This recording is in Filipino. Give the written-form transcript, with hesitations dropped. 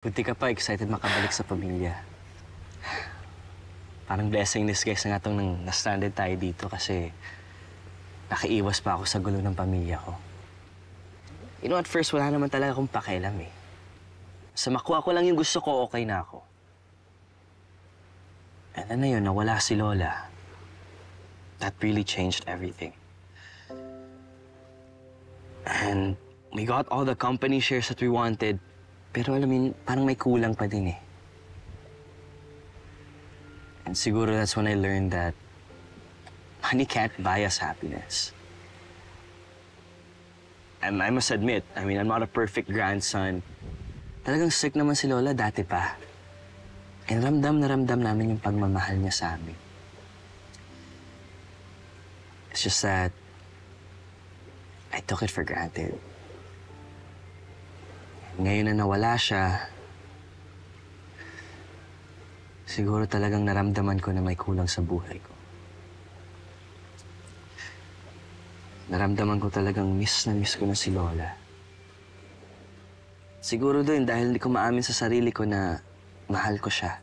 Buti ka pa, excited makabalik sa pamilya. Parang blessing in disguise na nga itong na-stranded tayo dito kasi nakaiwas pa ako sa gulo ng pamilya ko. You know, at first, wala naman talaga akong pakialam eh. Sa makuha ko lang yung gusto ko, okay na ako. And then na yun, nawala si Lola. That really changed everything. And we got all the company shares that we wanted. Pero alam mo, parang may kulang pa din eh. And siguro that's when I learned that money can't buy us happiness. And I must admit, I'm not a perfect grandson. Talagang sick naman si Lola dati pa. And ramdam na ramdam namin yung pagmamahal niya sa amin. It's just that I took it for granted. Ngayon na nawala siya, siguro talagang naramdaman ko na may kulang sa buhay ko. Naramdaman ko talagang miss ko na si Lola. Siguro doon dahil hindi ko maamin sa sarili ko na mahal ko siya.